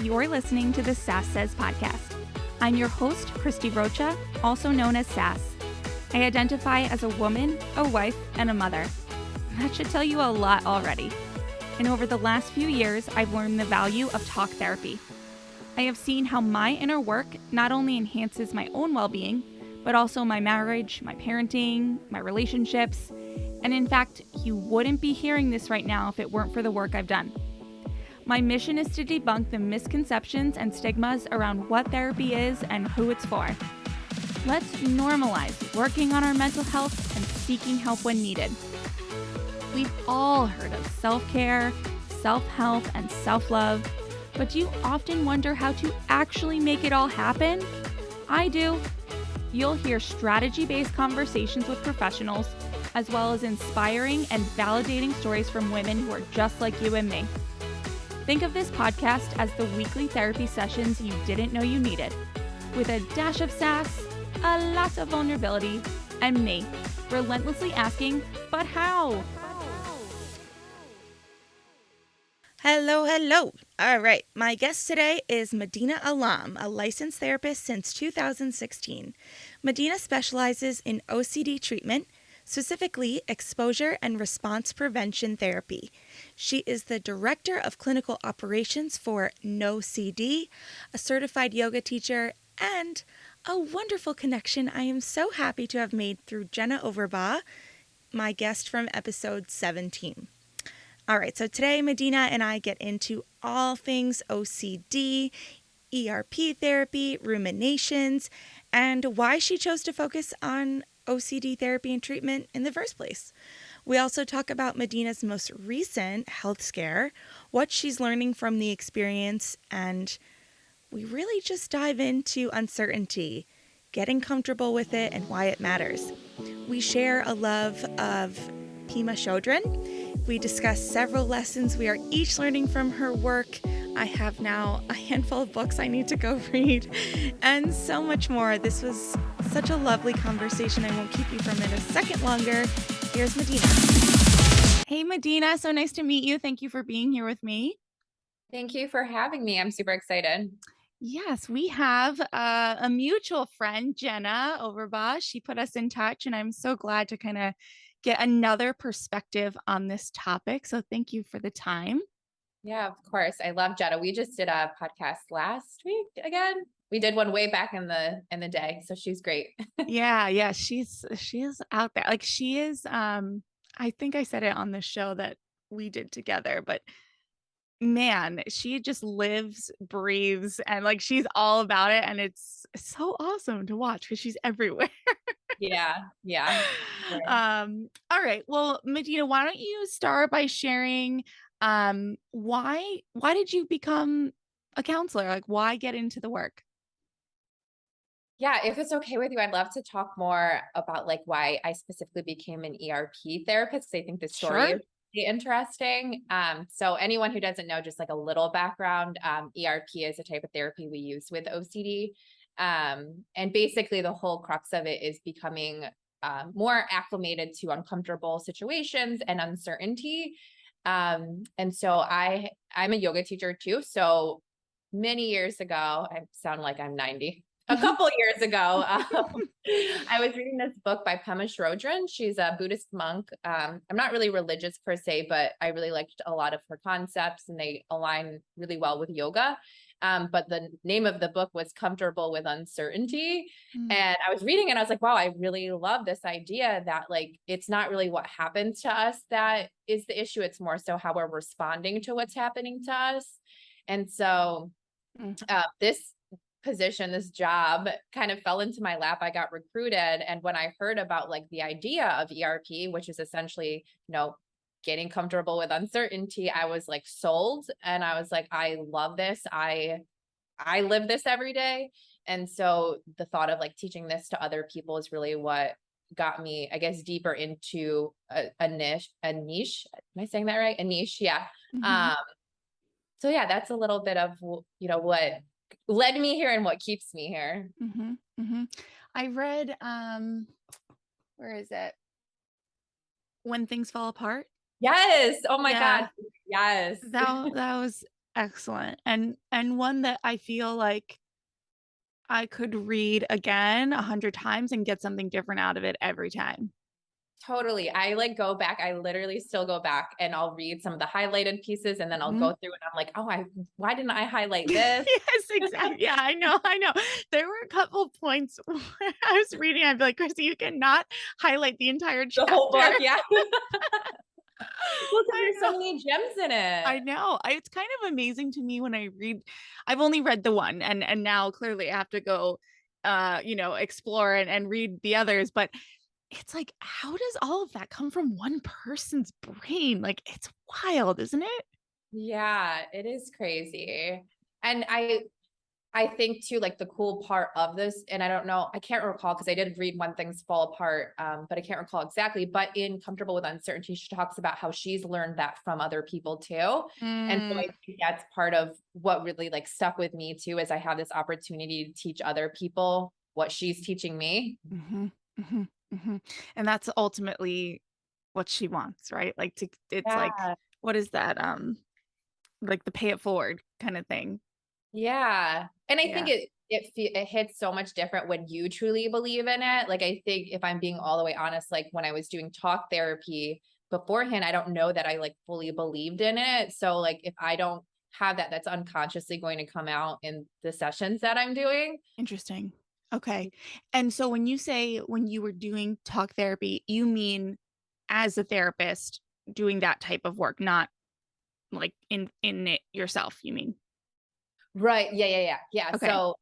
You're listening to the Sass Says podcast. I'm your host, Christy Rocha, also known as Sass. I identify as a woman, a wife, and a mother. That should tell you a lot already. And over the last few years, I've learned the value of talk therapy. I have seen how my inner work not only enhances my own well-being, but also my marriage, my parenting, my relationships. And in fact, you wouldn't be hearing this right now if it weren't for the work I've done. My mission is to debunk the misconceptions and stigmas around what therapy is and who it's for. Let's normalize working on our mental health and seeking help when needed. We've all heard of self-care, self-help, and self-love, but do you often wonder how to actually make it all happen? I do. You'll hear strategy-based conversations with professionals, as well as inspiring and validating stories from women who are just like you and me. Think of this podcast as the weekly therapy sessions you didn't know you needed, with a dash of sass, a lot of vulnerability, and me, relentlessly asking, but how? Hello. All right, my guest today is Madina Alam, a licensed therapist since 2016. Madina specializes in OCD treatment, specifically exposure and response prevention therapy. She is the director of clinical operations for NoCD, a certified yoga teacher, and a wonderful connection I am so happy to have made through Jenna Overbaugh, my guest from episode 17. All right, so today Madina and I get into all things OCD, ERP therapy, ruminations, and why she chose to focus on OCD therapy and treatment in the first place. We also talk about Madina's most recent health scare, what she's learning from the experience, and we really just dive into uncertainty, getting comfortable with it, and why it matters. We share a love of Pema Chodron. We discuss several lessons we are each learning from her work. I have now a handful of books I need to go read, and so much more. This was such a lovely conversation. I won't keep you from it a second longer. Here's Madina. Hey, Madina. So nice to meet you. Thank you for being here with me. Thank you for having me. I'm super excited. Yes, we have a mutual friend, Jenna Overbaugh. She put us in touch, and I'm so glad to kind of get another perspective on this topic. So thank you for the time. Yeah, of course. I love Jenna. We just did a podcast last week again. We did one way back in the day. So she's great. Yeah. She is out there. Like she is, I think I said it on the show that we did together, but man, she just lives, breathes, and like she's all about it. And it's so awesome to watch because she's everywhere. Yeah. All right. Well, Madina, why don't you start by sharing why did you become a counselor? Like why get into the work? Yeah, if it's okay with you, I'd love to talk more about like why I specifically became an ERP therapist. I think the story Sure. is really interesting. So anyone who doesn't know, just like a little background, ERP is a type of therapy we use with OCD. And basically the whole crux of it is becoming more acclimated to uncomfortable situations and uncertainty. And so I'm a yoga teacher too. So many years ago, I sound like I'm 90. A couple years ago, I was reading this book by Pema Chodron. She's a Buddhist monk. I'm not really religious per se, but I really liked a lot of her concepts and they align really well with yoga. But the name of the book was Comfortable with Uncertainty. And I was reading it, I was like, wow, I really love this idea that like, it's not really what happens to us that is the issue. It's more so how we're responding to what's happening to us. And so this position, this job kind of fell into my lap. I got recruited. And when I heard about like the idea of ERP, which is essentially, getting comfortable with uncertainty, I was like sold. And I was like, I love this. I live this every day. And so the thought of like teaching this to other people is really what got me, I guess, deeper into a niche. Am I saying that right? A niche. Yeah. So yeah, that's a little bit of, what led me here and what keeps me here. I read, where is it? When Things Fall Apart. Yes. Oh my Yeah. God. Yes. That was Excellent. And one that I feel like I could read again 100 times and get something different out of it every time. Totally. I like go back. I literally still go back and I'll read some of the highlighted pieces and then I'll Mhm. go through and I'm like, oh, why didn't I highlight this? Yes, exactly. Yeah, I know. There were a couple points where I was reading, I'd be like, "Chrissy, you cannot highlight the entire The whole chapter." book. Yeah. Well, because I there's so know. many gems in it. I know. It's kind of amazing to me when I read. I've only read the one, and now clearly I have to go, explore and read the others, but it's like, how does all of that come from one person's brain? Like, it's wild, isn't it? Yeah, it is crazy. And I think too, like the cool part of this, and I don't know, I can't recall because I did read When Things Fall Apart, but I can't recall exactly. But in Comfortable with Uncertainty, she talks about how she's learned that from other people too. And so I Mm. think that's part of what really like stuck with me too, is I have this opportunity to teach other people what she's teaching me. Mhm, mhm, mhm, and that's ultimately what she wants, right? Like, it's like, Yeah. what is that, like the pay it forward kinda thing. Yeah. And I think Yeah, it hits so much different when you truly believe in it. Like I think if I'm being all the way honest, like when I was doing talk therapy beforehand, I don't know that I like fully believed in it. So like if I don't have that, that's unconsciously going to come out in the sessions that I'm doing. interesting. Okay, and so when you say when you were doing talk therapy, you mean as a therapist doing that type of work, not like in it yourself, you mean? Right. Yeah. Okay. So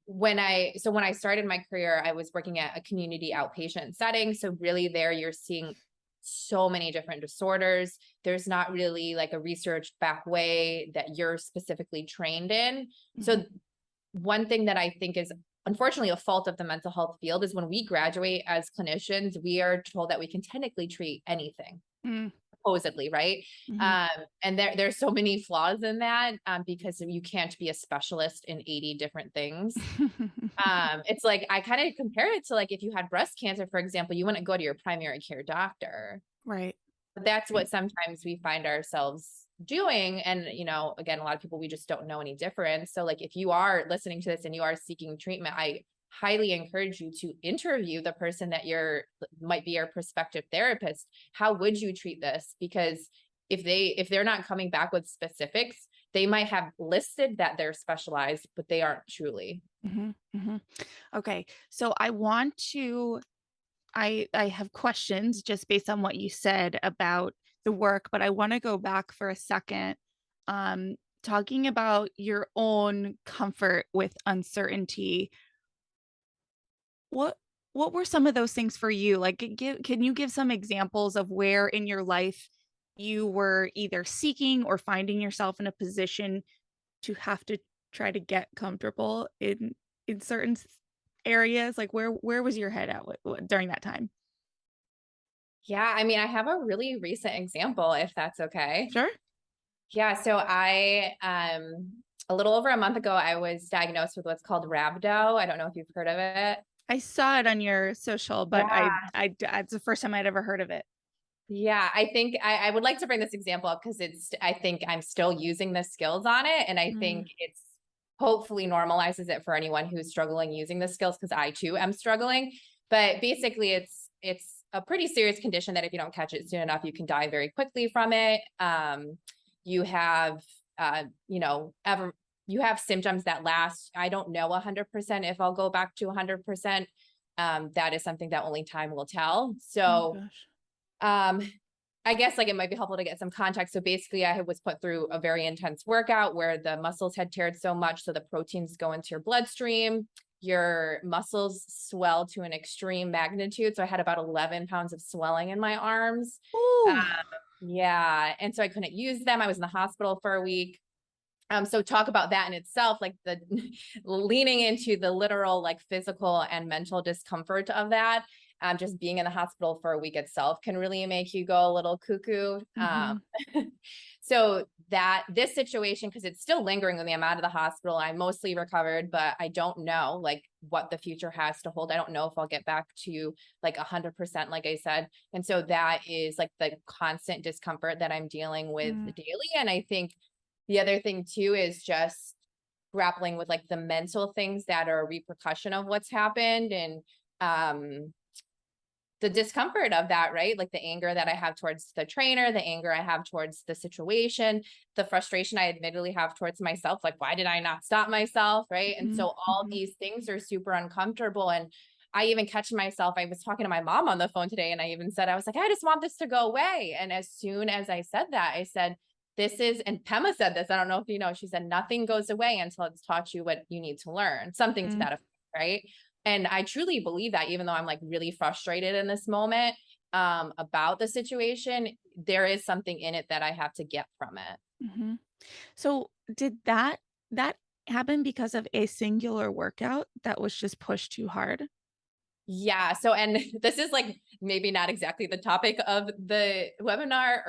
when I started my career, I was working at a community outpatient setting. So really there you're seeing so many different disorders. There's not really like a research back way that you're specifically trained in. Mhm. So one thing that I think is unfortunately a fault of the mental health field is when we graduate as clinicians, we are told that we can technically treat anything Mm, supposedly, right? mhm. And there's so many flaws in that because you can't be a specialist in 80 different things. It's like I kind of compare it to like if you had breast cancer, for example, you wouldn't go to your primary care doctor. Right, But that's right. what sometimes we find ourselves doing. And, again, a lot of people, we just don't know any difference. So, like, if you are listening to this and you are seeking treatment, I highly encourage you to interview the person that might be your prospective therapist. How would you treat this? Because if they're not coming back with specifics, they might have listed that they're specialized, but they aren't truly. Mhm, mhm. Okay, so I have questions just based on what you said about the work, but I wanna go back for a second, talking about your own comfort with uncertainty. What what were some of those things for you? Like, can you give some examples of where in your life you were either seeking or finding yourself in a position to have to try to get comfortable in certain areas? Like, where was your head at during that time? Yeah, I mean, I have a really recent example, if that's okay. Sure. Yeah, so a little over a month ago, I was diagnosed with what's called rhabdo. I don't know if you've heard of it. I saw it on your social, but Yeah. it's the first time I'd ever heard of it. Yeah, I think I would like to bring this example up because I think I'm still using the skills on it. And I Mm, think it's hopefully normalizes it for anyone who's struggling using the skills because I too am struggling. But basically it's a pretty serious condition that if you don't catch it soon enough, you can die very quickly from it. You have ever you have symptoms that last. I don't know 100% if I'll go back to 100%. That is something that only time will tell. oh my So gosh. um, I guess like it might be helpful to get some context. So basically, was put through a very intense workout where the muscles had teared so much, so the proteins go into your bloodstream. Your muscles swell to an extreme magnitude. So I had about 11 pounds of swelling in my arms. Um, Ooh. yeah, and so I couldn't use them. I was in the hospital for a week. So talk about that in itself, like the leaning into the literal, like physical and mental discomfort of that. Just being in the hospital for a week itself can really make you go a little cuckoo. Mhm. So this situation, because it's still lingering with me, I'm out of the hospital. I'm mostly recovered, but I don't know like what the future has to hold. I don't know if I'll get back to like 100%, like I said. And so that is like the constant discomfort that I'm dealing with Mm, daily. And I think the other thing too is just grappling with like the mental things that are a repercussion of what's happened, and the discomfort of that, right? Like the anger that I have towards the trainer, the anger I have towards the situation, the frustration I admittedly have towards myself. Like, why did I not stop myself? Right. And so all these things are super uncomfortable. And I even catch myself. I was talking to my mom on the phone today, and I even said, I was like, I just want this to go away. And as soon as I said that, I said, this is, and Pema said this, I don't know if you know, she said, nothing goes away until it's taught you what you need to learn, something to that effect, right? And I truly believe that, even though I'm like really frustrated in this moment about the situation, there is something in it that I have to get from it. Mm-hmm. So did that happen because of a singular workout that was just pushed too hard? Yeah. So, and this is like maybe not exactly the topic of the webinar,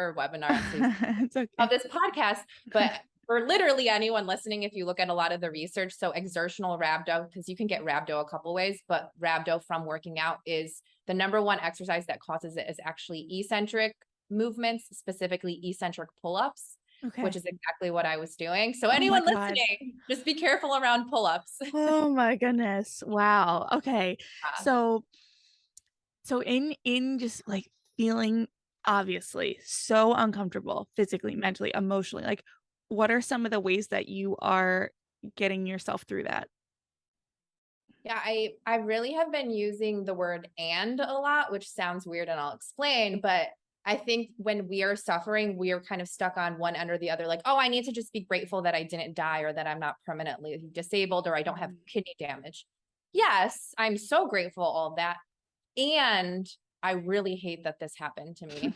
It's okay. of this podcast, but for literally anyone listening, if you look at a lot of the research, so exertional rhabdo, because you can get rhabdo a couple ways, but rhabdo from working out is the number one exercise that causes it is actually eccentric movements, specifically eccentric pull-ups, Okay. which is exactly what I was doing. So Oh my anyone gosh. listening, just be careful around pull-ups. Oh my goodness. Wow. Okay. So in just like feeling obviously so uncomfortable physically, mentally, emotionally, like what are some of the ways that you are getting yourself through that? Yeah, I really have been using the word "and" a lot, which sounds weird, and I'll explain, but I think when we are suffering, we are kind of stuck on one end or the other, like, oh, I need to just be grateful that I didn't die, or that I'm not permanently disabled, or I don't have kidney damage. Yes, I'm so grateful, all that. And I really hate that this happened to me.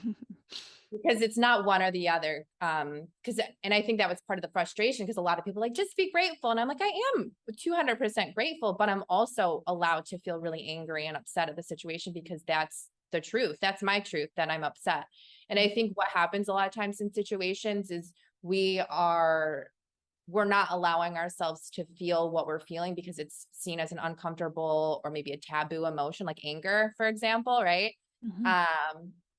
Because it's not one or the other. Because, and I think that was part of the frustration, because a lot of people are like, just be grateful. And I'm like, I am 200% grateful, but I'm also allowed to feel really angry and upset at the situation, because that's the truth. That's my truth, that I'm upset. And I think what happens a lot of times in situations is we're not allowing ourselves to feel what we're feeling, because it's seen as an uncomfortable or maybe a taboo emotion, like anger, for example, right?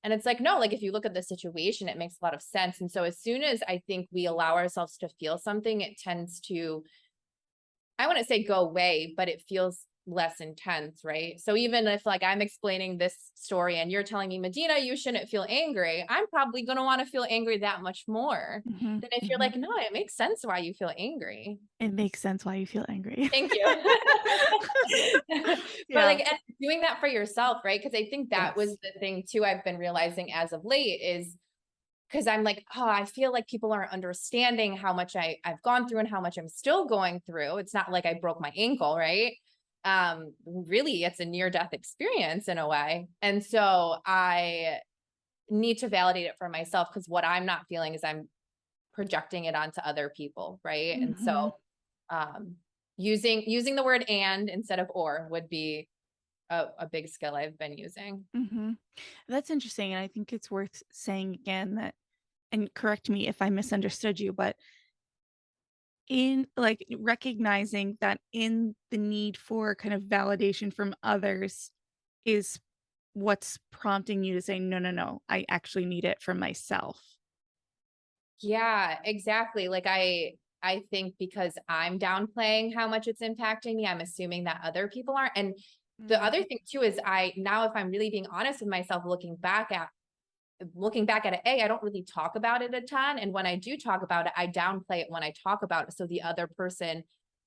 And it's like, no, like if you look at the situation, it makes a lot of sense. And so as soon as I think we allow ourselves to feel something, it tends to, I wouldn't say go away, but it feels less intense, right? So even if like I'm explaining this story and you're telling me, Medina, you shouldn't feel angry, I'm probably going to want to feel angry that much more than if you're like, no, it makes sense why you feel angry. It makes sense why you feel angry. Thank you. But like, and doing that for yourself, right? Because I think that was the thing too, I've been realizing as of late, is because I'm like, oh, I feel like people aren't understanding how much I've gone through and how much I'm still going through. It's not like I broke my ankle, right? Really, it's a near-death experience in a way. And so I need to validate it for myself, because what I'm not feeling is I'm projecting it onto other people, right? And so using the word "and" instead of "or" would be a big skill I've been using. That's interesting. And I think it's worth saying again that, and correct me if I misunderstood you, but in like recognizing that in the need for kind of validation from others is what's prompting you to say, no, no, no, I actually need it for myself. Yeah, exactly. Like I think because I'm downplaying how much it's impacting me, I'm assuming that other people aren't. And the other thing too is now if I'm really being honest with myself, looking back at it, I don't really talk about it a ton. And when I do talk about it, I downplay it when I talk about it, so the other person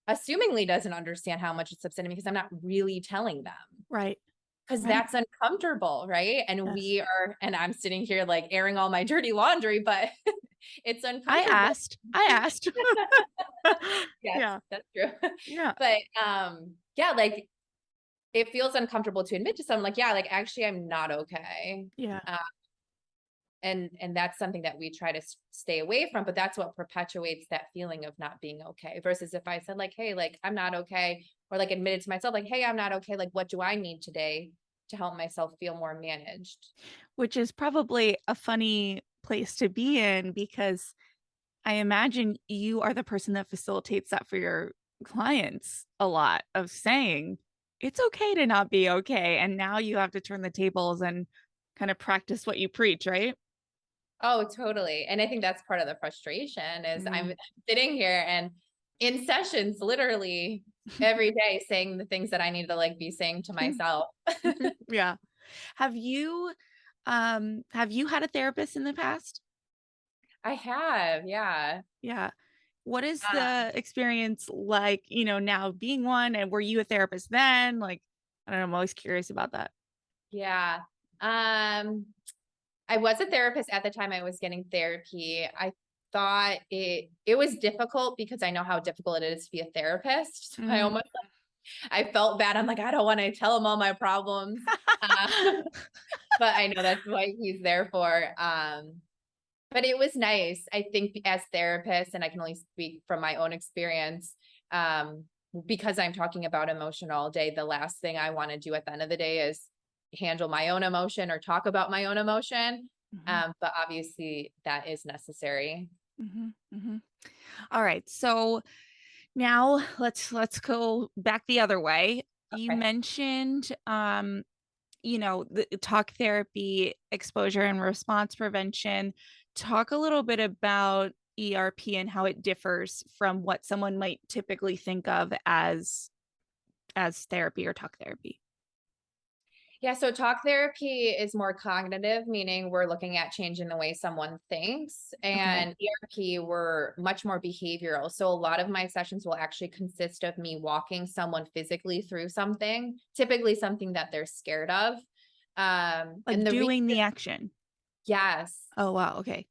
assumingly doesn't understand how much it's upsetting me, because I'm not really telling them. Right. Because that's uncomfortable, right? And and I'm sitting here like airing all my dirty laundry, but it's uncomfortable. I asked. Yes, Yeah. that's true. Yeah. But yeah, like it feels uncomfortable to admit to someone, like, yeah, like actually I'm not okay. Yeah. And that's something that we try to stay away from, but that's what perpetuates that feeling of not being okay, versus if I said like, hey, like I'm not okay, or like admitted to myself like, hey, I'm not okay, like what do I need today to help myself feel more managed? Which is probably a funny place to be in, because I imagine you are the person that facilitates that for your clients a lot, of saying it's okay to not be okay. And now you have to turn the tables and kind of practice what you preach, right? Oh, totally. And I think that's part of the frustration is I'm sitting here and in sessions literally every day saying the things that I need to like be saying to myself. Yeah. Have you had a therapist in the past? I have, yeah. Yeah. What is Uh, the experience like, now being one, and were you a therapist then? Like, I don't know, I'm always curious about that. yeah. Um, I was a therapist at the time I was getting therapy. I thought it was difficult because I know how difficult it is to be a therapist. So Mm. I felt bad. I'm like, I don't want to tell him all my problems. Uh, but I know that's what he's there for. But it was nice. I think as therapists, and I can only speak from my own experience, because I'm talking about emotion all day, the last thing I want to do at the end of the day is handle my own emotion or talk about my own emotion. Mhm, But obviously that is necessary. mhm, mhm. All right. So now let's go back the other way. You Okay. mentioned the talk therapy, exposure and response prevention. Talk a little bit about ERP and how it differs from what someone might typically think of as therapy or talk therapy. Yeah, so talk therapy is more cognitive, meaning we're looking at changing the way someone thinks, Okay. and ERP we're much more behavioral. So a lot of my sessions will actually consist of me walking someone physically through something, typically something that they're scared of. Like And the reason, doing the action. yes. Oh, wow. Okay.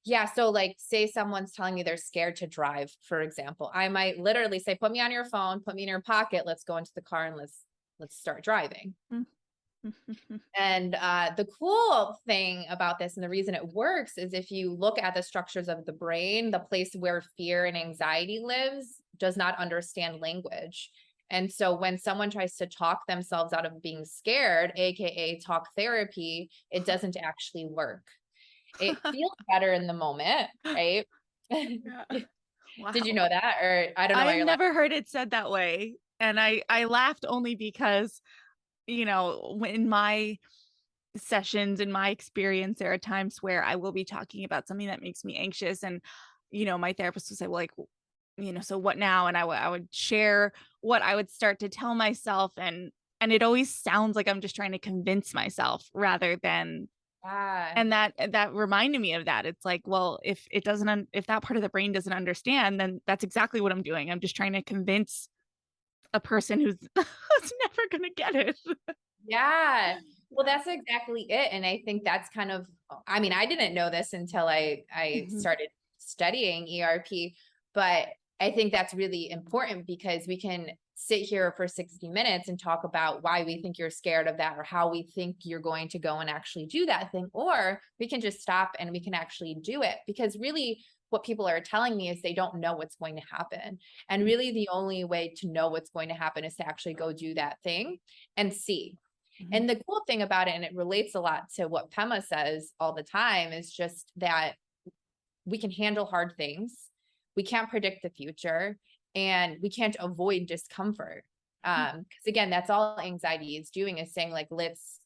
Yeah, so like say someone's telling me they're scared to drive, for example. I might literally say, put me on your phone, put me in your pocket, let's go into the car and let's start driving. Mm. And the cool thing about this and the reason it works is if you look at the structures of the brain, the place where fear and anxiety lives does not understand language. And so when someone tries to talk themselves out of being scared, AKA talk therapy, it doesn't actually work. It feels better in the moment, right? Yeah. Did you Wow. know that? Or I don't know I why have you're laughing. never heard it said that way. And I laughed only because, in my sessions, in my experience, there are times where I will be talking about something that makes me anxious. And, my therapist will say, well, like, so what now? And I would share what I would start to tell myself. And it always sounds like I'm just trying to convince myself rather than, Yeah. and that reminded me of that. It's like, well, if it doesn't, if that part of the brain doesn't understand, then that's exactly what I'm doing. I'm just trying to convince a person who's who's never gonna get it. Yeah. Well, that's exactly it. And I think that's kind of, I mean, I didn't know this until I Mhm, started studying ERP, but I think that's really important because we can sit here for 60 minutes and talk about why we think you're scared of that or how we think you're going to go and actually do that thing. Or we can just stop and we can actually do it because really what people are telling me is they don't know what's going to happen. And really the only way to know what's going to happen is to actually go do that thing and see. mhm, And the cool thing about it, and it relates a lot to what Pema says all the time, is just that we can handle hard things. We can't predict the future and we can't avoid discomfort. mhm, Because again, that's all anxiety is doing is saying, like, let's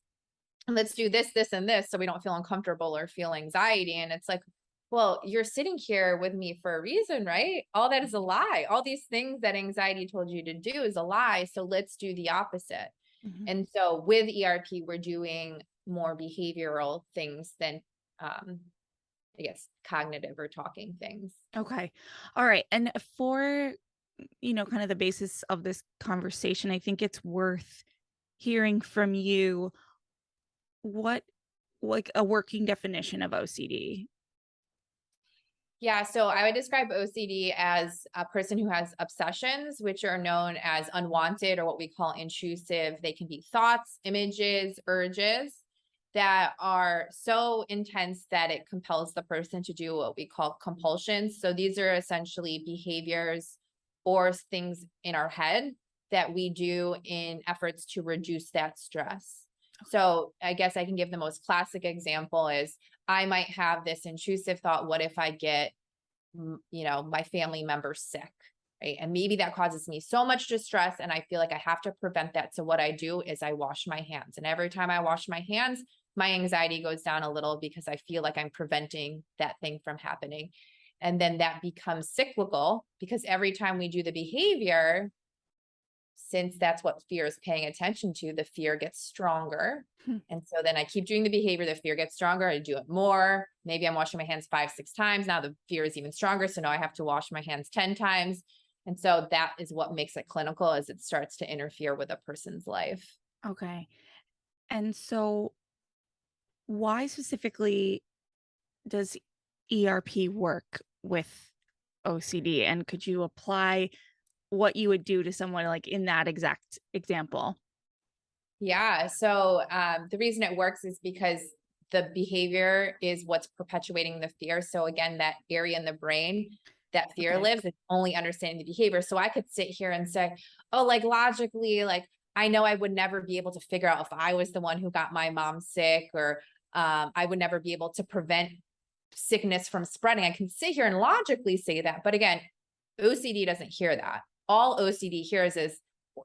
do this, this, and this so we don't feel uncomfortable or feel anxiety. And it's like, well, you're sitting here with me for a reason, right? All that is a lie. All these things that anxiety told you to do is a lie. So let's do the opposite. mhm. And so with ERP, we're doing more behavioral things than, I guess, cognitive or talking things. Okay. All right. And for, kind of the basis of this conversation, I think it's worth hearing from you what, like, a working definition of OCD. Yeah, so I would describe OCD as a person who has obsessions, which are known as unwanted or what we call intrusive. They can be thoughts, images, urges that are so intense that it compels the person to do what we call compulsions. So these are essentially behaviors or things in our head that we do in efforts to reduce that stress. So I guess I can give the most classic example is I might have this intrusive thought, what if I get, my family member sick, right? And maybe that causes me so much distress and I feel like I have to prevent that. So what I do is I wash my hands. And every time I wash my hands, my anxiety goes down a little because I feel like I'm preventing that thing from happening. And then that becomes cyclical because every time we do the behavior, since that's what fear is paying attention to, the fear gets stronger. And so then I keep doing the behavior, the fear gets stronger. I do it more. Maybe I'm washing my hands 5, 6 times. Now the fear is even stronger. So now I have to wash my hands 10 times. And so that is what makes it clinical, as it starts to interfere with a person's life. Okay. And so why specifically does ERP work with OCD? And could you apply what you would do to someone like in that exact example? Yeah. So the reason it works is because the behavior is what's perpetuating the fear. So again, that area in the brain that fear Okay. lives, it's only understanding the behavior. So I could sit here and say, oh, like logically, like I know I would never be able to figure out if I was the one who got my mom sick, or I would never be able to prevent sickness from spreading. I can sit here and logically say that. But again, OCD doesn't hear that. All OCD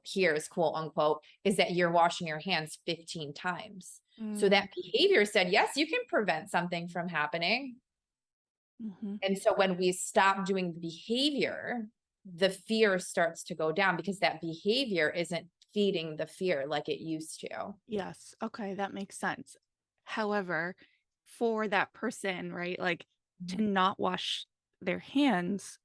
hears, quote unquote, is that you're washing your hands 15 times. So that behavior said, yes, you can prevent something from happening. And so when we stop doing the behavior, the fear starts to go down because that behavior isn't feeding the fear like it used to. Yes. Okay. That makes sense. However, for that person, right, like to not wash their hands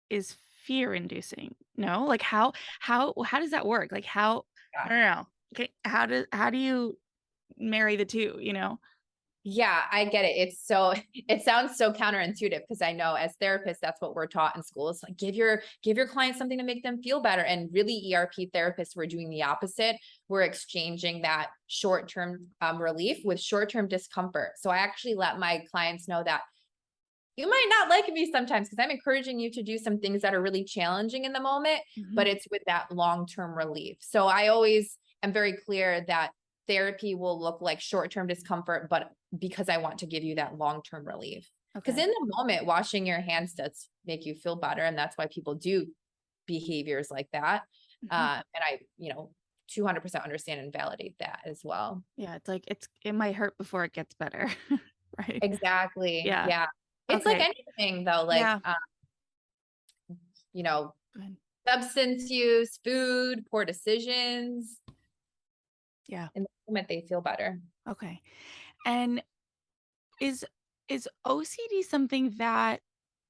is fear inducing. No, like how does that work? Like how, I don't know. Okay. How do you marry the two, you know? Yeah, I get it. It sounds so counterintuitive because I know as therapists, that's what we're taught in school. It's like give your clients something to make them feel better. And really ERP therapists, we're doing the opposite. We're exchanging that short-term relief with short-term discomfort. So I actually let my clients know that you might not like me sometimes because I'm encouraging you to do some things that are really challenging in the moment, but it's with that long-term relief. So I always am very clear that therapy will look like short-term discomfort, but because I want to give you that long-term relief. Because in the moment, washing your hands does make you feel better. And that's why people do behaviors like that. And I, 200% understand and validate that as well. Yeah, it's like it might hurt before it gets better. Right. Exactly. Yeah. Yeah. It's like Okay. anything though, like, Yeah. you know, Good. substance use, food, poor decisions. Yeah. In the moment, they feel better. Okay. And is OCD something that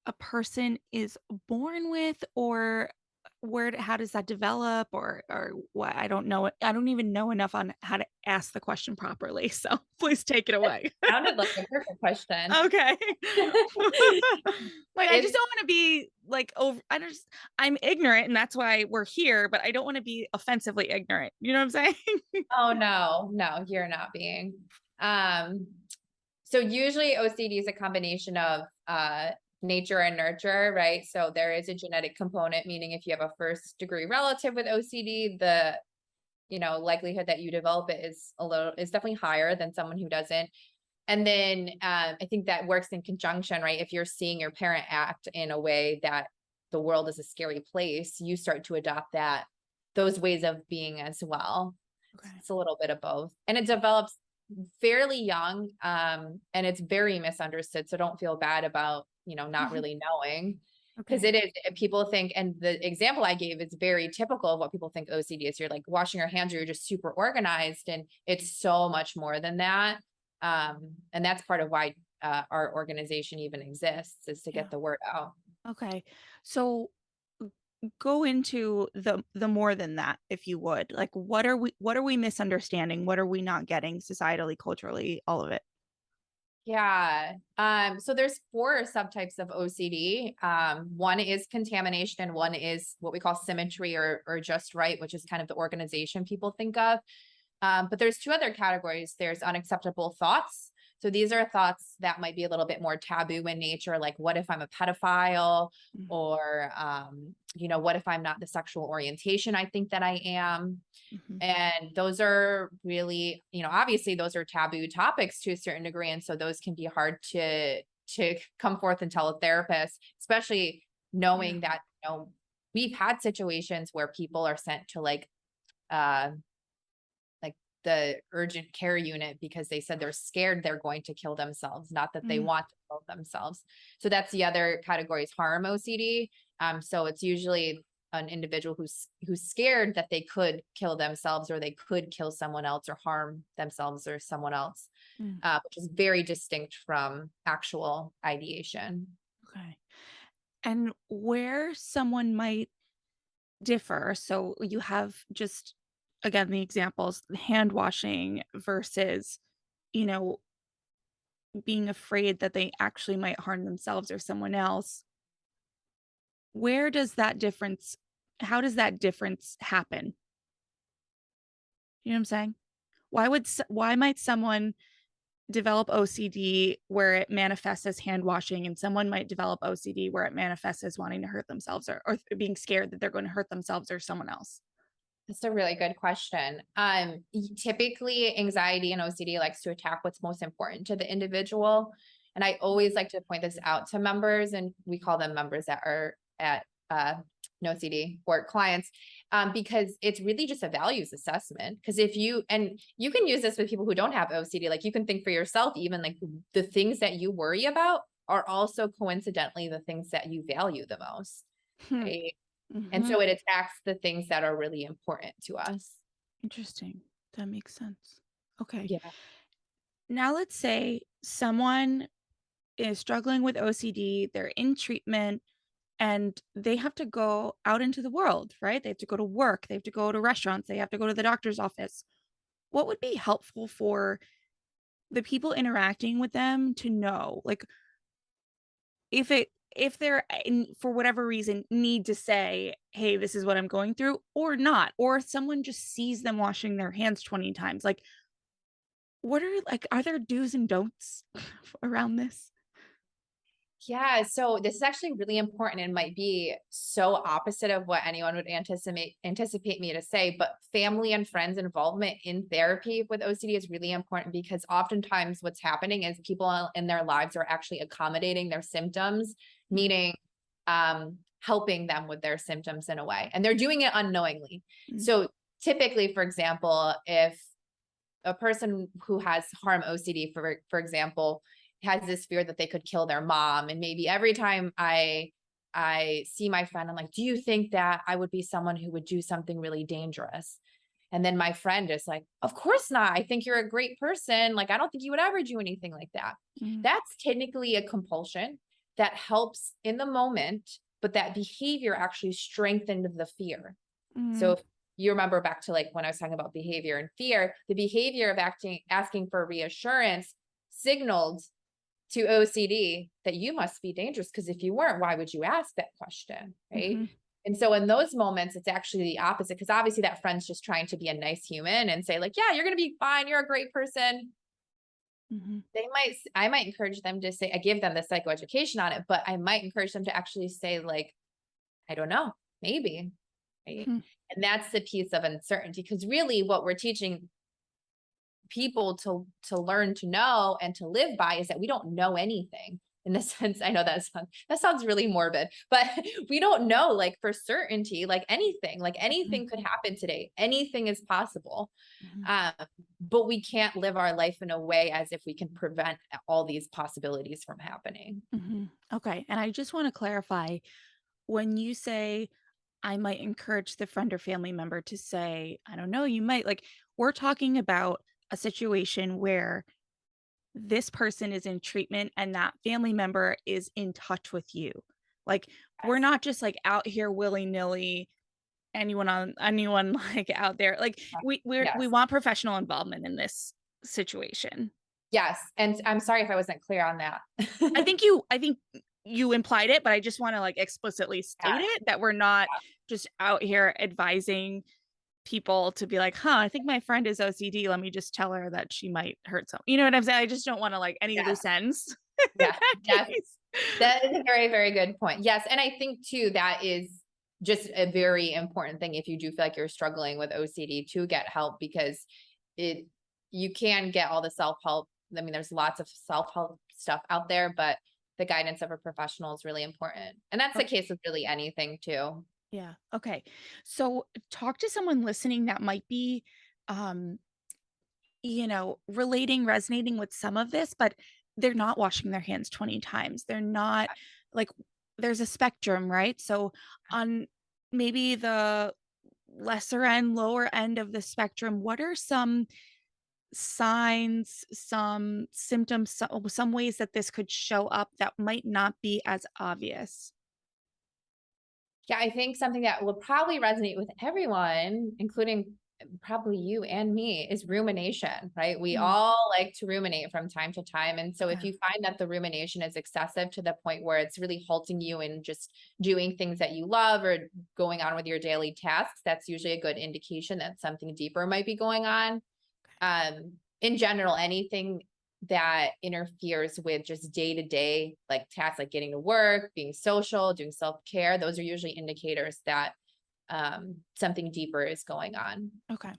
a person is born with, or how does that develop, or what? I don't know. I don't even know enough on how to ask the question properly. So please take it away. Sounded like a perfect question. Okay. Like I just It's don't want to be like I'm ignorant and that's why we're here, but I don't want to be offensively ignorant. You know what I'm saying? Oh, no, you're not being. So usually OCD is a combination of nature and nurture, right? So there is a genetic component, meaning if you have a first degree relative with OCD, the likelihood that you develop it is definitely higher than someone who doesn't. And then I think that works in conjunction, right? If you're seeing your parent act in a way that the world is a scary place, you start to adopt those ways of being as well. Okay. It's a little bit of both. And it develops fairly young, and it's very misunderstood. So don't feel bad about, not really knowing. Because it is, people think, and the example I gave is very typical of what people think OCD is. You're like washing your hands, or you're just super organized, and it's so much more than that. And that's part of why our organization even exists, is to get the word out. Okay. So go into the more than that, if you would. Like what are we misunderstanding? What are we not getting societally, culturally, all of it? Yeah. So there's 4 subtypes of OCD. One is contamination, and one is what we call symmetry or just right, which is kind of the organization people think of. But there's 2 other categories. There's unacceptable thoughts. So these are thoughts that might be a little bit more taboo in nature, like what if I'm a pedophile, or what if I'm not the sexual orientation I think that I am. And those are really, obviously those are taboo topics to a certain degree. And so those can be hard to come forth and tell a therapist, especially knowing that, we've had situations where people are sent to like the urgent care unit because they said they're scared they're going to kill themselves, not that they Mm. want to kill themselves. So that's the other category is harm OCD. So it's usually an individual who's scared that they could kill themselves or they could kill someone else or harm themselves or someone else, Mm. which is very distinct from actual ideation. Okay. And where someone might differ, so you have just, again, the examples, hand washing versus, you know, being afraid that they actually might harm themselves or someone else. Where does that difference, how does that difference happen? You know what I'm saying? Why might someone develop OCD where it manifests as hand washing, and someone might develop OCD where it manifests as wanting to hurt themselves or being scared that they're going to hurt themselves or someone else? That's a really good question. Typically anxiety and OCD likes to attack what's most important to the individual. And I always like to point this out to members, and we call them members that are at no OCD or clients, because it's really just a values assessment. Because if you, and you can use this with people who don't have OCD, like you can think for yourself, even like the things that you worry about are also coincidentally the things that you value the most, Hmm. right? And Mhm. so it attacks the things that are really important to us. Interesting. That makes sense. Okay. Yeah. Now let's say someone is struggling with OCD, they're in treatment, and they have to go out into the world, right? They have to go to work, they have to go to restaurants, they have to go to the doctor's office. What would be helpful for the people interacting with them to know? Like if they're for whatever reason need to say, hey, this is what I'm going through, or not, or someone just sees them washing their hands 20 times, like what are, like, are there do's and don'ts around this? Yeah. So this is actually really important and might be so opposite of what anyone would anticipate me to say, but family and friends involvement in therapy with OCD is really important because oftentimes what's happening is people in their lives are actually accommodating their symptoms, meaning helping them with their symptoms in a way, and they're doing it unknowingly. Mm. So typically, for example, if a person who has harm OCD, for example, has this fear that they could kill their mom, and maybe every time I see my friend, I'm like, do you think that I would be someone who would do something really dangerous? And then my friend is like, of course not. I think you're a great person. Like, I don't think you would ever do anything like that. Mm. That's technically a compulsion that helps in the moment, but that behavior actually strengthened the fear. So Mm. if you remember back to like when I was talking about behavior and fear, the behavior of asking for reassurance signaled to OCD that you must be dangerous, because if you weren't, why would you ask that question, right? Mhm. And so in those moments, it's actually the opposite, because obviously that friend's just trying to be a nice human and say like, yeah, you're going to be fine. You're a great person. Mhm. I might encourage them to say, I give them the psychoeducation on it, but I might encourage them to actually say like, I don't know, maybe, right? Hmm. And that's the piece of uncertainty, because really what we're teaching people to learn to know and to live by is that we don't know anything. In the sense, I know that sounds really morbid, but we don't know like for certainty, like anything could happen today. Anything is possible. Mhm. Um, but we can't live our life in a way as if we can prevent all these possibilities from happening. Mhm. Okay. And I just want to clarify, when you say I might encourage the friend or family member to say, I don't know, you might, like, we're talking about a situation where this person is in treatment and that family member is in touch with you. Like, we're Yes. not just like out here willy-nilly, anyone like out there. Like we Yes. want professional involvement in this situation. Yes. And I'm sorry if I wasn't clear on that. I think you implied it, but I just want to like explicitly state Yes. it that we're not just out here advising people to be like, huh, I think my friend is OCD. Let me just tell her that she might hurt some. You know what I'm saying? I just don't want to like any Yes. loose ends in Yeah. that Yes. case. That is a very, very good point. Yes. And I think too, that is just a very important thing if you do feel like you're struggling with OCD to get help, because it, you can get all the self-help. I mean, there's lots of self-help stuff out there, but the guidance of a professional is really important. And that's the Oh, case with really anything too. yeah. Okay. So talk to someone listening that might be um resonating with some of this, but they're not washing their hands 20 times. They're not like, there's a spectrum, right? So on maybe the lesser end, lower end of the spectrum, what are some signs, some symptoms, some ways that this could show up that might not be as obvious? Yeah, I think something that will probably resonate with everyone, including probably you and me, is rumination, right? We Mm, all like to ruminate from time to time. And so if okay. you find that the rumination is excessive to the point where it's really halting you in just doing things that you love or going on with your daily tasks, that's usually a good indication that something deeper might be going on. In general, anything that interferes with just day to day, like tasks like getting to work, being social, doing self care, those are usually indicators that something deeper is going on. Okay.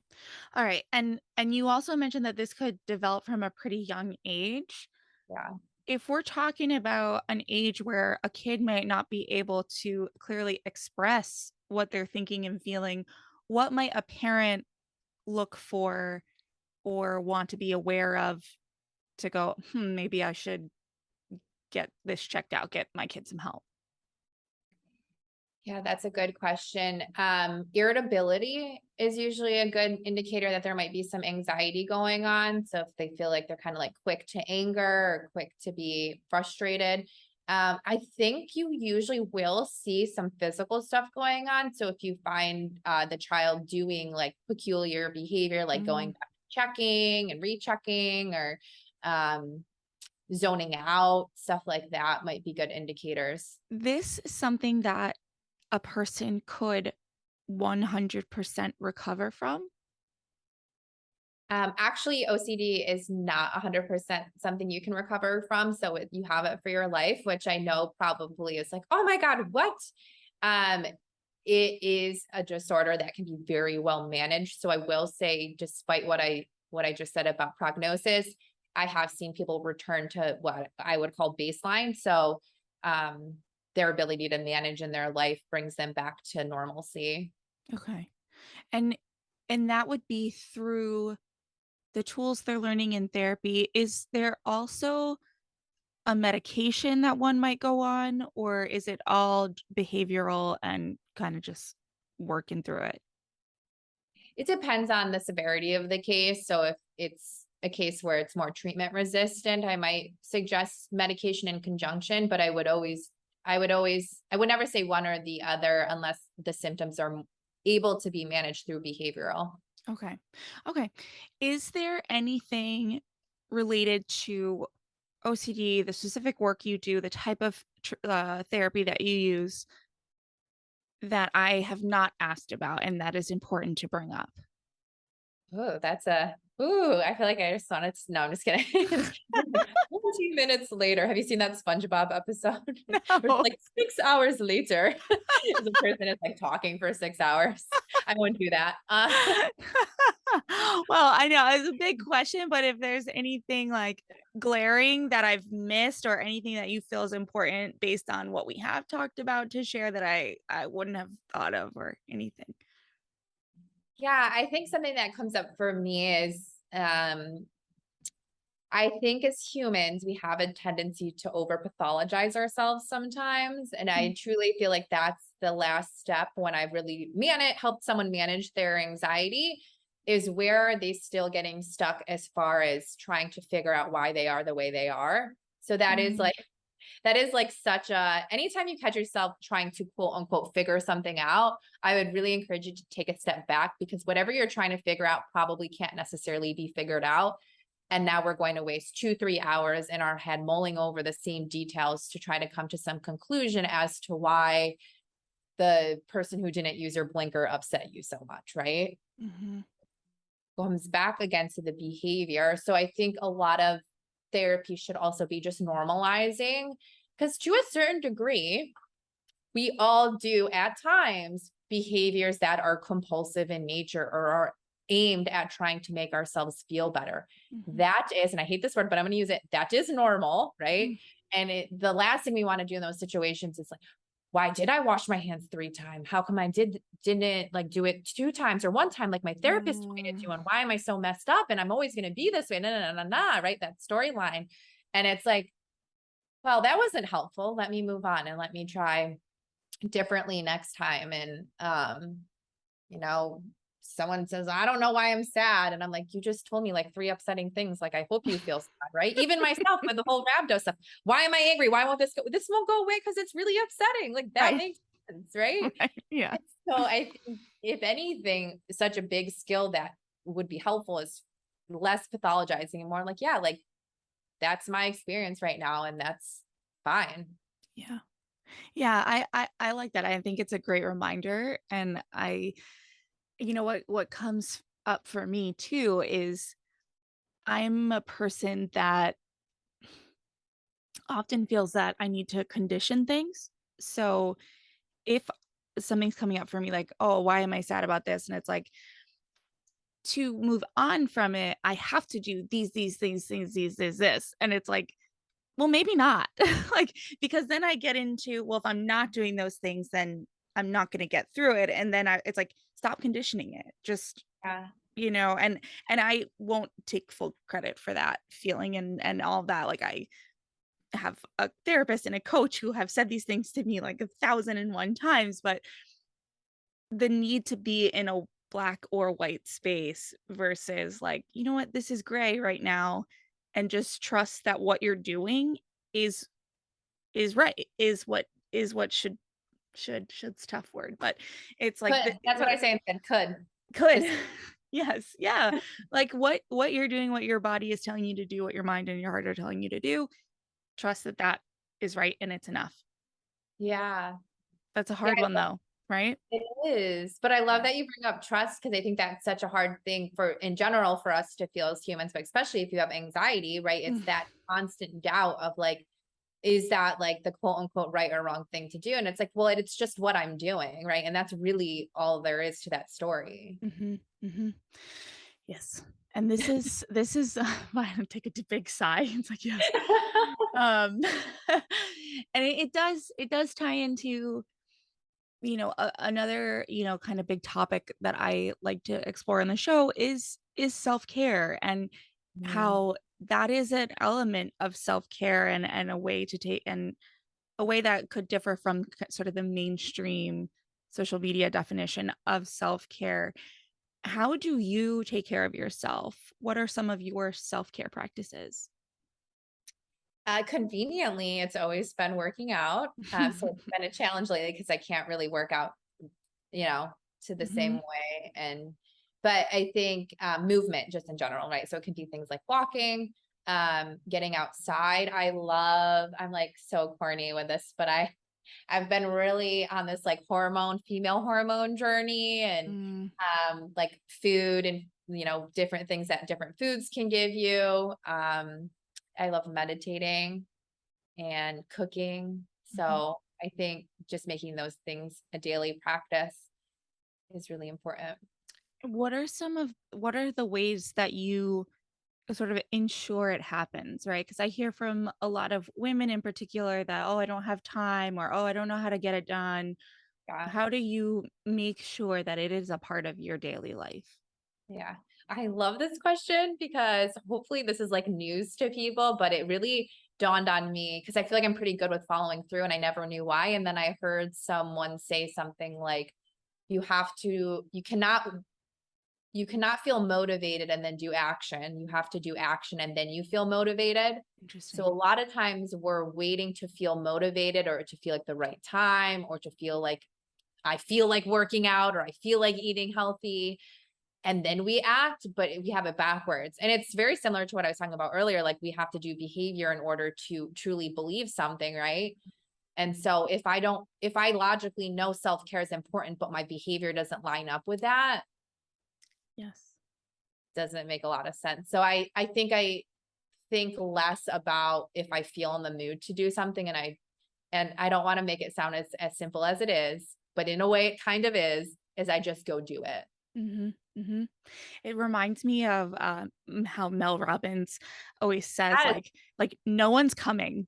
All right. And you also mentioned that this could develop from a pretty young age. Yeah. If we're talking about an age where a kid might not be able to clearly express what they're thinking and feeling, what might a parent look for or want to be aware of to go, maybe I should get this checked out, get my kid some help? Yeah, that's a good question. Irritability is usually a good indicator that there might be some anxiety going on. So if they feel like they're kind of like quick to anger or quick to be frustrated, I think you usually will see some physical stuff going on. So if you find the child doing like peculiar behavior, like going Mm. back to checking and rechecking or um, zoning out, stuff like that might be good indicators. This is something that a person could 100% recover from. Actually, OCD is not 100% something you can recover from. So you have it for your life, which I know probably is like, oh my God, what? Um, it is a disorder that can be very well managed. So I will say, despite what I just said about prognosis, I have seen people return to what I would call baseline. So um, their ability to manage in their life brings them back to normalcy. Okay. And and that would be through the tools they're learning in therapy. Is there also a medication that one might go on, or is it all behavioral and kind of just working through it? It depends on the severity of the case. So if it's a case where it's more treatment resistant, I might suggest medication in conjunction, but I would never say one or the other unless the symptoms are able to be managed through behavioral. Okay. Okay. Is there anything related to OCD, the specific work you do, the type of therapy that you use that I have not asked about and that is important to bring up? I feel like I just wanted to, no, I'm just kidding. 14 minutes later, have you seen that SpongeBob episode? Where it's No. like 6 hours later, the person is like talking for 6 hours. I wouldn't do that. Well, I know it's a big question, but if there's anything like glaring that I've missed or anything that you feel is important based on what we have talked about to share that I wouldn't have thought of or anything. Yeah, I think something that comes up for me is I think as humans, we have a tendency to over pathologize ourselves sometimes. And I Mm, truly feel like that's the last step when I really helped someone manage their anxiety is where are they still getting stuck as far as trying to figure out why they are the way they are. So mm, that is like such a, anytime you catch yourself trying to quote unquote figure something out, I would really encourage you to take a step back because whatever you're trying to figure out probably can't necessarily be figured out. And now we're going to waste 2-3 hours in our head mulling over the same details to try to come to some conclusion as to why the person who didn't use your blinker upset you so much, right? mhm. Comes back again to the behavior. So I think a lot of therapy should also be just normalizing because to a certain degree, we all do at times behaviors that are compulsive in nature or are aimed at trying to make ourselves feel better. Mhm. That is, and I hate this word, but I'm going to use it. That is normal, right? Mm. And the last thing we want to do in those situations is like why did I wash my hands 3 times? How come I didn't like do it 2 times or 1 time like my therapist told me to do? And why am I so messed up? And I'm always going to be this way. Right? That storyline. And it's like, well, that wasn't helpful. Let me move on and let me try differently next time. And you know, someone says, I don't know why I'm sad. And I'm like, you just told me like 3 upsetting things. Like, I hope you feel sad, right? Even myself with the whole rhabdo stuff. Why am I angry? Why won't this go? This won't go away because it's really upsetting. Like that Right. makes sense, right? Right. Yeah. So I think if anything, such a big skill that would be helpful is less pathologizing and more like, yeah, like that's my experience right now. And that's fine. Yeah. Yeah. I like that. I think it's a great reminder. And what comes up for me too is I'm a person that often feels that I need to condition things. So if something's coming up for me, like, oh, why am I sad about this? And it's like, to move on from it, I have to do these things, this. And it's like, well, maybe not. Like, because then I get into, well, if I'm not doing those things, then I'm not going to get through it. And then it's like, stop conditioning it. Just, Yeah. and I won't take full credit for that feeling and all of that. Like, I have a therapist and a coach who have said these things to me like 1,001 times, but the need to be in a black or white space versus like, you know what, this is gray right now, and just trust that what you're doing is right, is what should's tough word, but it's like Could. That's what I say instead. could. Just Yes, yeah. Like what you're doing, what your body is telling you to do, what your mind and your heart are telling you to do, trust that that is right and it's enough. yeah. That's a Yeah. hard one though, right? It is, but I love Yeah. that you bring up trust because I think that's such a hard thing for in general for us to feel as humans, but especially if you have anxiety, right? It's Mm. that constant doubt of like, is that like the quote unquote right or wrong thing to do? And it's like, well, it's just what I'm doing, right? And that's really all there is to that story. Mhm, mhm. Yes. And this is why I take a big sigh. It's like, yes. Um, and it does tie into, another, kind of big topic that I like to explore in the show is self-care, and Mm, how that is an element of self-care, and a way to take, and a way that could differ from sort of the mainstream social media definition of self-care. How do you take care of yourself? What are some of your self-care practices? conveniently, it's always been working out. So it's been a challenge lately because I can't really work out, you know, to the same Mhm. way. But I think movement just in general, right? So it can be things like walking, getting outside. I'm like so corny with this, but I've been really on this like female hormone journey and Mm, like food and, different things that different foods can give you. I love meditating and cooking. mhm. So I think just making those things a daily practice is really important. What are the ways that you sort of ensure it happens, right? Because I hear from a lot of women in particular that, oh, I don't have time, or, oh, I don't know how to get it done. Yeah. How do you make sure that it is a part of your daily life? Yeah. I love this question because hopefully this is like news to people, but it really dawned on me because I feel like I'm pretty good with following through and I never knew why. And then I heard someone say something like, you cannot feel motivated and then do action. You have to do action and then you feel motivated. So Interesting. a lot of times we're waiting to feel motivated or to feel like the right time or to feel like I feel like working out or I feel like eating healthy and then we act, but we have it backwards. And it's very similar to what I was talking about earlier. Like we have to do behavior in order to truly believe something, right? And so if I logically know self-care is important, but my behavior doesn't line up with that, Yes. doesn't make a lot of sense. So I think less about if I feel in the mood to do something and I don't want to make it sound as simple as it is, but in a way it kind of is I just go do it. Mhm, mhm. It reminds me of, how Mel Robbins always says, Yes. like, "No one's coming."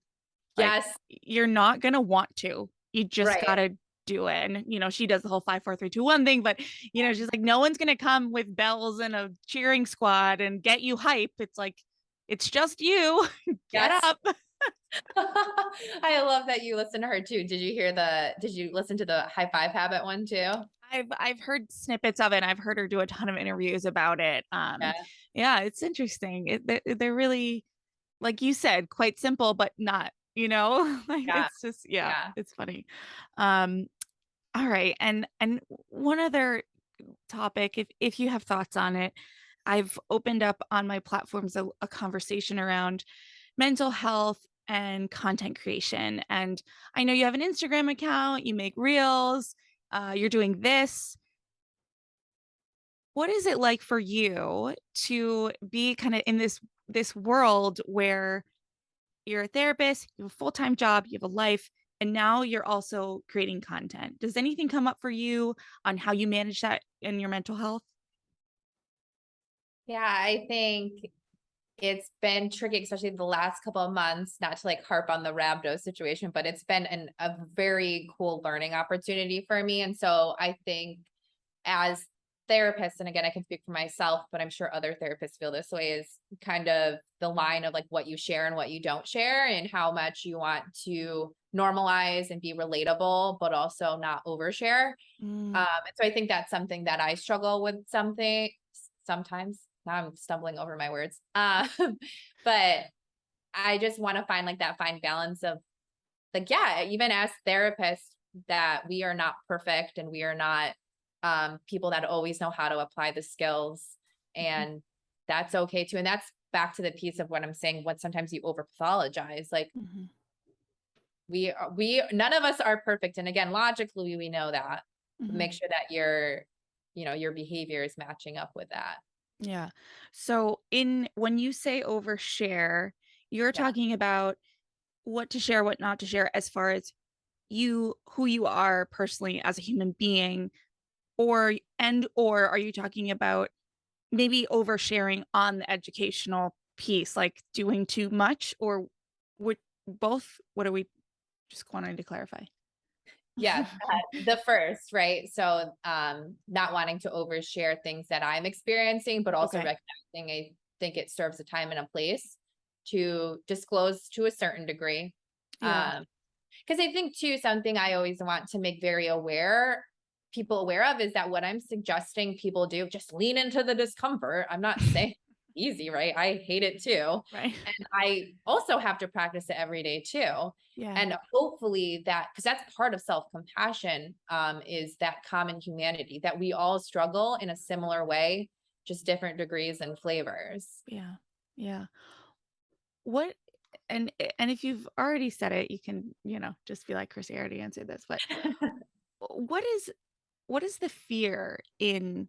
Like, Yes. you're not gonna want to. You just Right. gotta do it. And, she does the whole 5, 4, 3, 2, 1 thing, but, she's like, no one's going to come with bells and a cheering squad and get you hype. It's like, it's just you. Get Yes. up. I love that you listen to her too. Did you listen to the high five habit one too? I've heard snippets of it. I've heard her do a ton of interviews about it. Yeah. Yeah, it's interesting. They're really, like you said, quite simple, but not, like Yeah. it's just, yeah, Yeah. it's funny. Um, all right. And one other topic, if you have thoughts on it, I've opened up on my platforms a conversation around mental health and content creation. And I know you have an Instagram account, you make reels, you're doing this. What is it like for you to be kind of in this world where you're a therapist, you have a full-time job, you have a life, and now you're also creating content? Does anything come up for you on how you manage that in your mental health? Yeah, I think it's been tricky, especially the last couple of months, not to like harp on the rhabdo situation, but it's been a very cool learning opportunity for me. And so I think as therapists, and again, I can speak for myself, but I'm sure other therapists feel this way, is kind of the line of like what you share and what you don't share, and how much you want to normalize and be relatable, but also not overshare. Mm, And so I think that's something that I struggle with sometimes. Now I'm stumbling over my words. But I just want to find like that fine balance of like, yeah, even as therapists, that we are not perfect and we are not people that always know how to apply the skills. mhm, And that's okay too. And that's back to the piece of what I'm saying, what sometimes you over pathologize. Like mhm, we none of us are perfect. And again, logically, we know that. But mhm. make sure that your behavior is matching up with that. Yeah. So when you say overshare, you're Yeah. talking about what to share, what not to share, as far as who you are personally as a human being, or are you talking about maybe oversharing on the educational piece, like doing too much, or would both? What are we just wanting to clarify? Yes, the first, right? So, not wanting to overshare things that I'm experiencing, but also Okay. recognizing I think it serves a time and a place to disclose to a certain degree. Yeah. Because I think too, something I always want to make people aware of is that what I'm suggesting people do, just lean into the discomfort. I'm not saying easy, right? I hate it too. Right. And I also have to practice it every day too. Yeah. And hopefully that, because that's part of self-compassion, is that common humanity that we all struggle in a similar way, just different degrees and flavors. Yeah. Yeah. What and if you've already said it, you can, just be like, Chrissy, I already answered this, but what is what is the fear in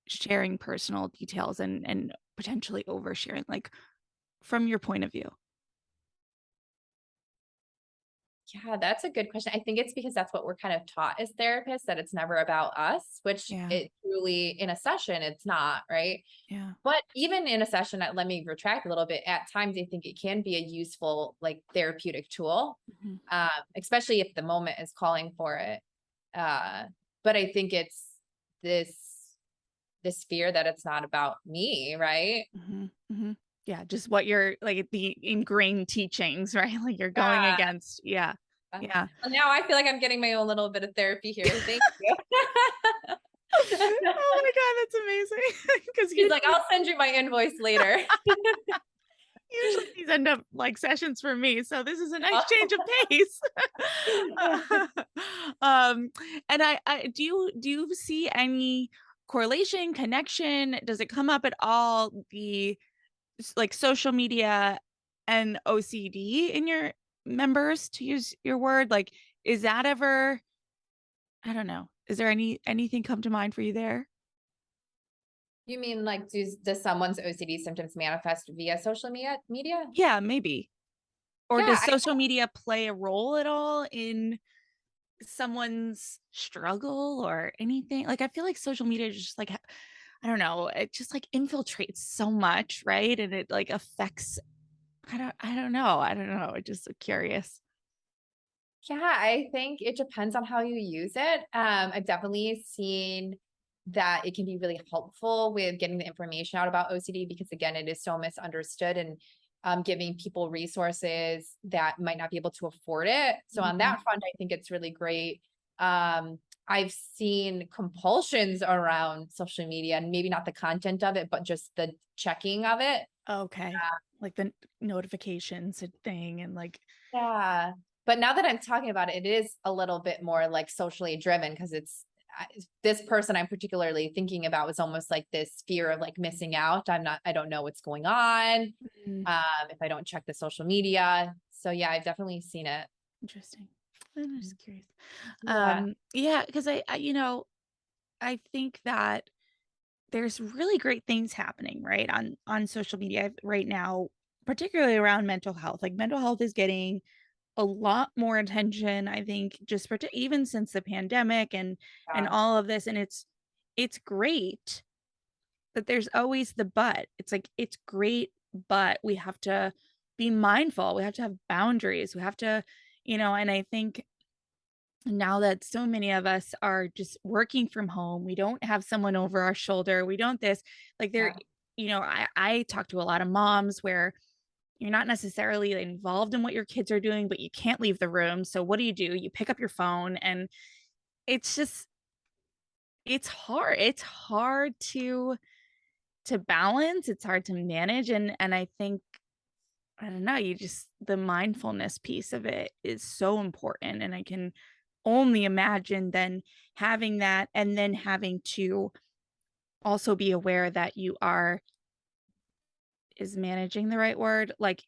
sharing personal details and potentially oversharing, like from your point of view? Yeah, that's a good question. I think it's because that's what we're kind of taught as therapists, that it's never about us, which Yeah. it truly in a session, it's not, right? Yeah. But even in a session, let me retract a little bit. At times, I think it can be a useful, like therapeutic tool, Mhm. especially if the moment is calling for it. Uh, but I think it's this this fear that it's not about me, right? Mhm. Mhm. Yeah, just what you're like, the ingrained teachings, right? Like you're going Yeah. against. Yeah. Yeah. Well, now I feel like I'm getting my own little bit of therapy here. Thank you. Oh my God, that's amazing. Because She's like, I'll send you my invoice later. usually these end up like sessions for me. So this is a nice change of pace. um, and I do you see any correlation, connection? Does it come up at all? Like social media and OCD in your members, to use your word? Like, is that ever, I don't know. Is there anything come to mind for you there? You mean like does someone's OCD symptoms manifest via social media? Yeah, maybe. Or Yeah, does social media play a role at all in someone's struggle or anything? Like, I feel like social media is just like, I don't know, it just like infiltrates so much, right? And it like affects, I don't know. I don't know. I'm just curious. Yeah, I think it depends on how you use it. I've definitely seen that it can be really helpful with getting the information out about OCD because again, it is so misunderstood and giving people resources that might not be able to afford it. So on that front, I think it's really great. I've seen compulsions around social media and maybe not the content of it, but just the checking of it. Okay. Like the notifications and thing and like, Yeah. But now that I'm talking about it, it is a little bit more like socially driven because this person I'm particularly thinking about was almost like this fear of like missing out. I don't know what's going on. mm, If I don't check the social media. So yeah, I've definitely seen it. interesting. I'm just curious. Yeah. Yeah, because I think that there's really great things happening, right, on social media right now, particularly around mental health. Like mental health is getting a lot more attention, I think, just even since the pandemic and Yeah. all of this. And it's great, but there's always the but. It's like it's great, but we have to be mindful. We have to have boundaries. We have to, and I think now that so many of us are just working from home, we don't have someone over our shoulder. We don't this like there, Yeah. I talk to a lot of moms where you're not necessarily involved in what your kids are doing, but you can't leave the room. So what do? You pick up your phone and it's just it's hard. It's hard to balance. It's hard to manage. And I think I don't know, the mindfulness piece of it is so important. And I can only imagine then having that and then having to also be aware that you are is managing the right word, like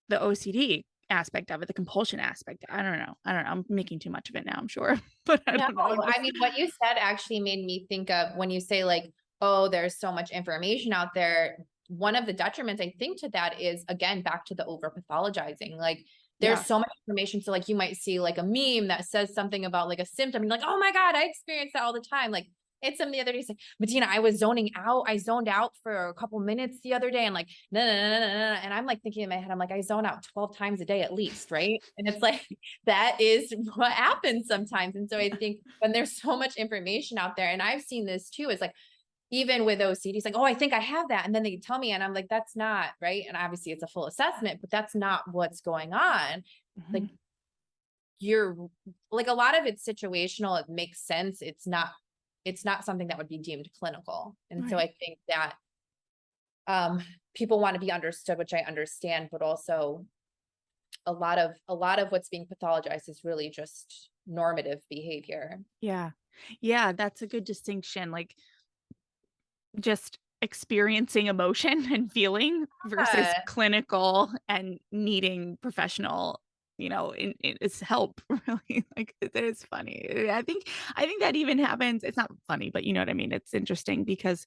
the OCD aspect of it, the compulsion aspect. I don't know. I'm making too much of it now, I'm sure. But I No, don't know. I mean, what you said actually made me think of when you say like, oh, there's so much information out there. One of the detriments I think to that is again, back to the over pathologizing. Like there's Yeah. so much information. So like you might see like a meme that says something about like a symptom and you're like, oh my God, I experience that all the time. Like it's something the other day, like, Bettina, I was zoning out. I zoned out for a couple minutes the other day and like, no. And I'm like thinking in my head, I'm like, I zone out 12 times a day at least. Right. And it's like, that is what happens sometimes. And so I think when there's so much information out there, and I've seen this too, is like, even with OCD, it's like, oh, I think I have that. And then they tell me, and I'm like, that's not right. And obviously it's a full assessment, but that's not what's going on. Like you're like a lot of it's situational. It makes sense. It's not something that would be deemed clinical. And so Right. I think that people want to be understood, which I understand, but also a lot of what's being pathologized is really just normative behavior. Yeah. Yeah, that's a good distinction. Like just experiencing emotion and feeling versus Yeah. clinical and needing professional, it's help really. Like it is funny. I think that even happens. It's not funny, but you know what I mean? It's interesting because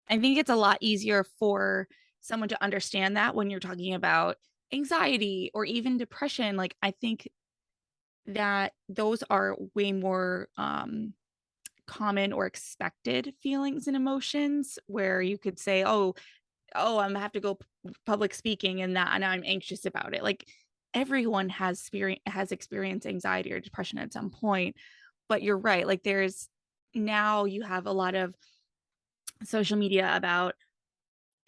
I think it's a lot easier for someone to understand that when you're talking about anxiety or even depression. Like I think that those are way more common or expected feelings and emotions where you could say, oh, I'm gonna have to go public speaking and I'm anxious about it. Like everyone has experienced anxiety or depression at some point. But you're right. Like now you have a lot of social media about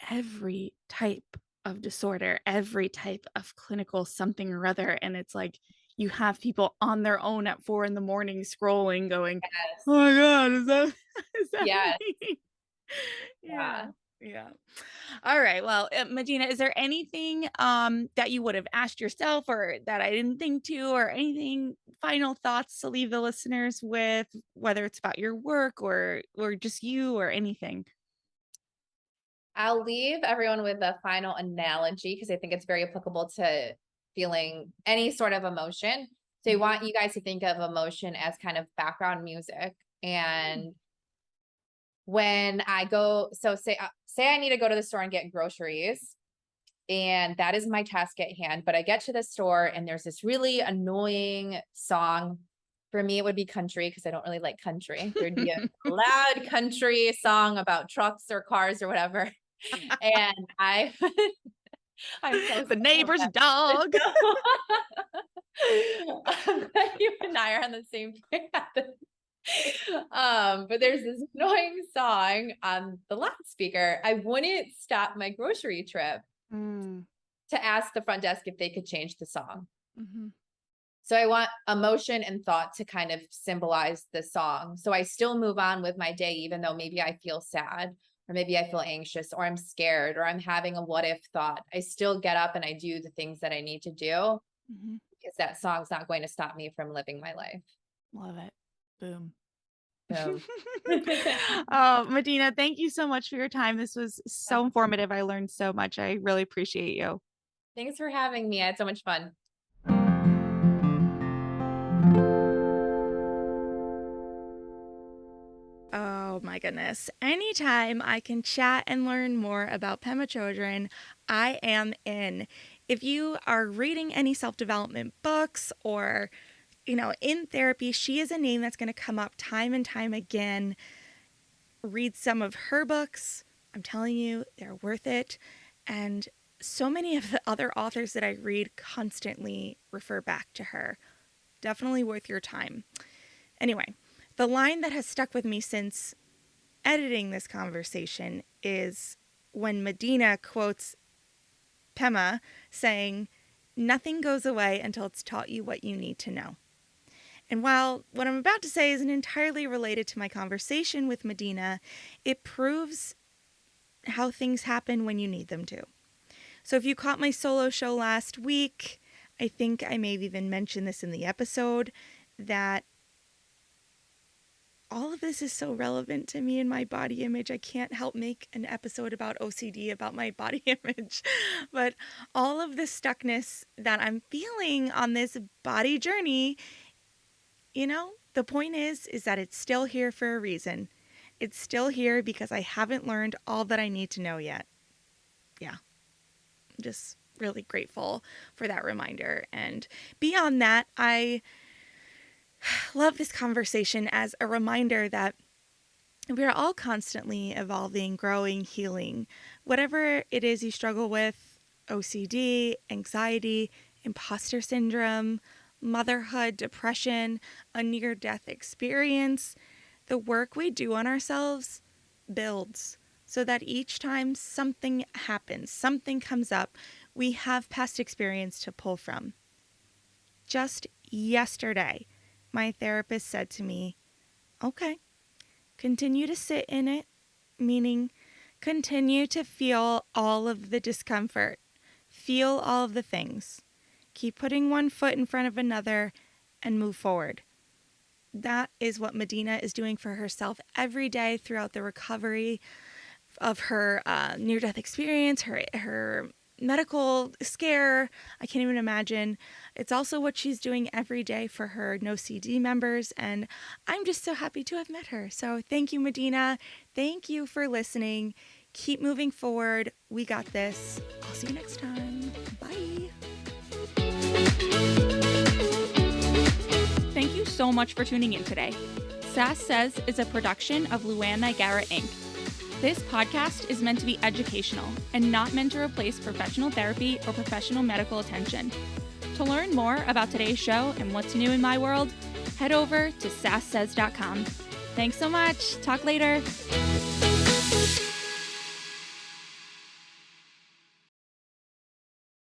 every type of disorder, every type of clinical something or other. And it's like you have people on their own at 4 a.m. scrolling, going, Yes. "Oh my God, is that is that Yes. me?" Yeah. Yeah. Yeah. All right. Well, Medina, is there anything that you would have asked yourself or that I didn't think to, or anything final thoughts to leave the listeners with, whether it's about your work or just you or anything? I'll leave everyone with a final analogy because I think it's very applicable to feeling any sort of emotion. So I want you guys to think of emotion as kind of background music. And when I go, so say I need to go to the store and get groceries, and that is my task at hand. But I get to the store and there's this really annoying song. For me, it would be country because I don't really like country. There'd be a loud country song about trucks or cars or whatever. And I'm so The sorry neighbor's about dog. I'm glad you and I are on the same page. But there's this annoying song on the loudspeaker. I wouldn't stop my grocery trip Mm, to ask the front desk if they could change the song. mhm. So I want emotion and thought to kind of symbolize the song. So I still move on with my day, even though maybe I feel sad, or maybe I feel anxious, or I'm scared, or I'm having a what if thought. I still get up and I do the things that I need to do Mhm. because that song's not going to stop me from living my life. Love it. Boom. So Oh, Madina, thank you so much for your time. This was so informative. I learned so much. I really appreciate you. thanks for having me. I had so much fun. Oh my goodness. Anytime I can chat and learn more about Pema Chodron, I am in. If you are reading any self-development books or, in therapy, she is a name that's going to come up time and time again. Read some of her books. I'm telling you, they're worth it. And so many of the other authors that I read constantly refer back to her. Definitely worth your time. Anyway, the line that has stuck with me since editing this conversation is when Madina quotes Pema saying, "Nothing goes away until it's taught you what you need to know." And while what I'm about to say isn't entirely related to my conversation with Madina, it proves how things happen when you need them to. So if you caught my solo show last week, I think I may have even mentioned this in the episode, that all of this is so relevant to me and my body image. I can't help make an episode about OCD about my body image. But all of the stuckness that I'm feeling on this body journey, the point is that it's still here for a reason. It's still here because I haven't learned all that I need to know yet. Yeah. I'm just really grateful for that reminder. And beyond that, I love this conversation as a reminder that we're all constantly evolving, growing, healing. Whatever it is you struggle with, OCD, anxiety, imposter syndrome, motherhood, depression, a near-death experience, the work we do on ourselves builds so that each time something happens, something comes up, we have past experience to pull from. Just yesterday, my therapist said to me, "Okay, continue to sit in it," meaning continue to feel all of the discomfort, feel all of the things. Keep putting one foot in front of another and move forward. That is what Madina is doing for herself every day throughout the recovery of her near-death experience, her medical scare. I can't even imagine. It's also what she's doing every day for her No CD members, and I'm just so happy to have met her. So thank you, Madina. Thank you for listening. Keep moving forward. We got this. I'll see you next time. Bye. Thank you so much for tuning in today. Sass Says is a production of Luann Nigara Inc. This podcast is meant to be educational and not meant to replace professional therapy or professional medical attention. To learn more about today's show and what's new in my world, head over to sasssays.com. Thanks so much. Talk later.